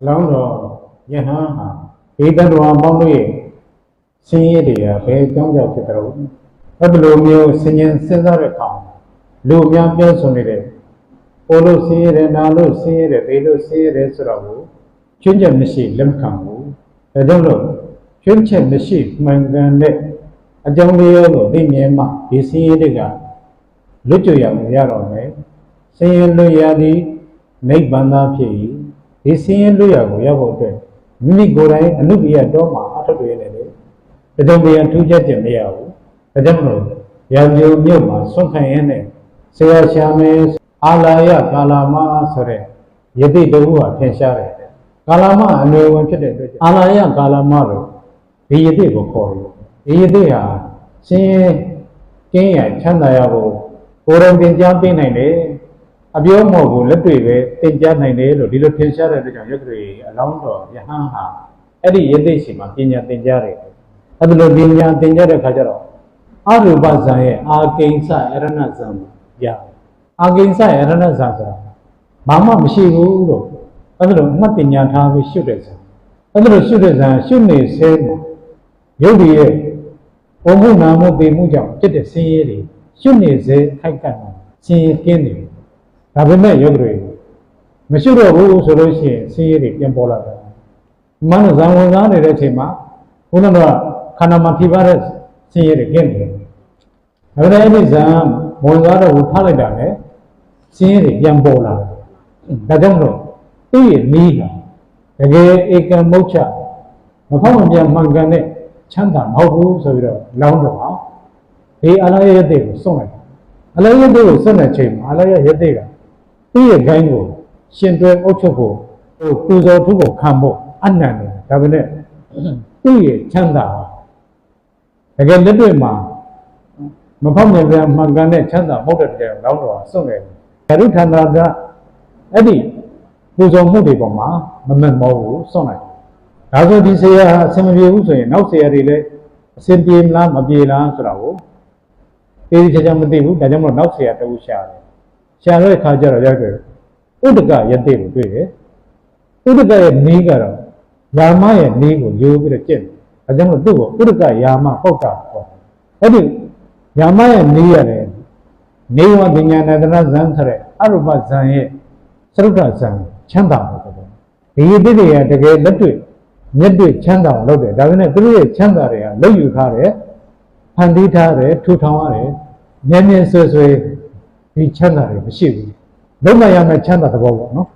လောင်းတော်ယဟန်ဟာဘေးတတော်ပေါင်းလို့ဆင်းရဲတွေကဘယ်ကြောင်းကြောင့်ဖြစ်တယ်လို့အဲ့ဒီလိုမျိုးဆင်ញင်စဉ်းစားတဲ့အခါလူအများပြောဆိုနေတဲ့ပေါ်လို့ဆင်းရဲတယ်နာလို့ဆင်းရဲတယ်ဘေးလို့ဆင်းရဲတယ်ဆိုတော့ကျွမ်းကျင်မရှိလက်မခံဘူးဒါကြောင့်လို့ကျွမ်းကျင်မရှိမှန်ကန်တဲ့အကြောင်းတရားကိုသိမြင်မှဒီဆင်းရဲတွေကလွတ်ကြရမှာရတော့မယ်ဆင်းရဲလွတ်ရသည်နိဗ္ဗာန်သာဖြစ်၏ဒီဆင်းရဲလွတ်ရကိုရောက်ဖို့အတွက်မိမိကိုယ်တိုင်အနုပ္ပယတော်မှာအထောက်တွေ့နေတယ်ဒါကြောင့်ဘယ်ထူးခြားချက်မရဘူးဒါကြောင့်မလို့ရာဇဝမြို့မှာဆွန့်ခံရတဲ့ဆရာရှာမဲအာလာယကာလာမဆိုတဲ့ယတိတဟုဟာထင်ရှားတယ်ကာလာမအနွယ်ဝင်ဖြစ်တဲ့အတွက်အာလာယကာလာမလို့ဒီယတိကိုခေါ်တယ်ဒီယတိဟာဆင်းရဲကင်းရချမ်းသာရဖို့ကိုယ်တော်သင်ကြားပေးနိုင်တယ်အပြောမဟုတ်ဘူးလက်တွေ့ပဲသင်ကြားနိုင်တယ်လို့ဒီလိုထင်ရှားတဲ့အတွက်ကြောင့်ရုပ်တွေအလောင်းတော်ယဟန်ဟာအဲ့ဒီယတိရှိမှာပညာသင်ကြားတယ်အဲ့ဒီလိုပညာသင်ကြားတဲ့ခါကျတော့အရူပဇံရဲ့အာကိဉ္စယရဏဇံရတယ်အာကိဉ္စယရဏဇံဆိုတာဘာမှမရှိဘူးလို့အဲ့ဒီလိုအမှတ်ပညာထားပြီးရှုတဲ့ဇံအဲ့ဒီလိုရှုတဲ့ဇံရှုနေဆဲမှာရုပ်တွေရဲ့ဘုံမှုနာမှုသိမှုကြောင့်ဖြစ်တဲ့ဆင်းရဲတွေရှုနေစေခိုက်ကပ်ဆင်းရဲကင်းနေဒါပေမဲ့ရုပ်တွေမရှုတော့ဘူးဆိုလို့ရှိရင်ဆင်းရဲတွေပြန်ပေါ်လာတယ်မနဇံဝင်စားနေတဲ့အချိန်မှာဘုန်းတော်ကခန္ဓာမှာထိပါတဲ့ဆင်းရဲတွေကင်းနေတယ်ဒါပေမဲ့အဲ့ဒီဇံဝင်စားတော့ထားလိုက်တာနဲ့ဆင်းရဲတွေပြန်ပေါ်လာတယ်ဒါကြောင့်မလို့သူ့ရဲ့နီးတာတကယ်ဧကံမုတ်ချမဖောက်မပြန်မှန်ကန်တဲ့ချမ်းသာမဟုတ်ဘူးဆိုပြီးတော့လောင်းတော့ဒီအလားရတဲ့ကိုစွန့်လိုက်တယ်အလားရတဲ့ကိုစွန့်တဲ့ချိန်မှာအလားရတဲ့ကသူ့ရဲ့ဂိုင်းကိုရှင်တွဲအုပ်ချုပ်ဖို့ပူဇော်ထုကိုခံဖို့အနံ့တယ်ဒါပေမဲ့သူ့ရဲ့ချမ်းသာတကယ်လက်တွေ့မှာမဖောက်ပြန်မှန်ကန်တဲ့ချမ်းသာမဟုတ်တဲ့တရားလောင်းတော့စွန့်ခဲ့တယ်ဓာတုထန္တာကအဲ့ဒီပူဇော်မှုတွေပေါ်မှာမမတ်မောဘူးစွန့်လိုက်ဒါဆိုဒီဆရာအဆင်မပြေဘူးဆိုရင်နောက်ဆရာတွေလည်းအဆင်ပြေမလားမပြေလားဆိုတာကိုသိချင်မသိဘူးဒါကြောင့်မို့နောက်ဆရာတူရှာတယ်ရှာတဲ့ခါကျတော့ရောက်တယ်ဥဒကယတိကိုတွေ့တယ်ဥဒကရဲ့နီးကတော့ယာမရဲ့နီးကိုယူပြီးတော့ကျင့်တယ်ဒါကြောင့်မို့သူ့ကိုဥဒကယာမပုတ်တာခေါ်အဲ့ဒီယာမရဲ့နီးရတယ်နေဝပညာနာတနာဇံဆိုတဲ့အရုပဇံရဲ့သရုပ်ထဇံချမ်းသာတယ်ဒီယတိတွေကတကယ်လက်တွေ့မျက်တွေ့ချမ်းသာအောင်လုပ်တယ်ဒါပေမဲ့သူတို့ရဲ့ချမ်းသာတွေကလုံယူထားတယ်ဖန်တီးထားတယ်ထူထောင်ရတယ်မြဲမြဲဆွေဆွေဒီချမ်းသာတွေမရှိဘူးလုံးမရမယ့်ချမ်းသာသဘောပေါ့နော်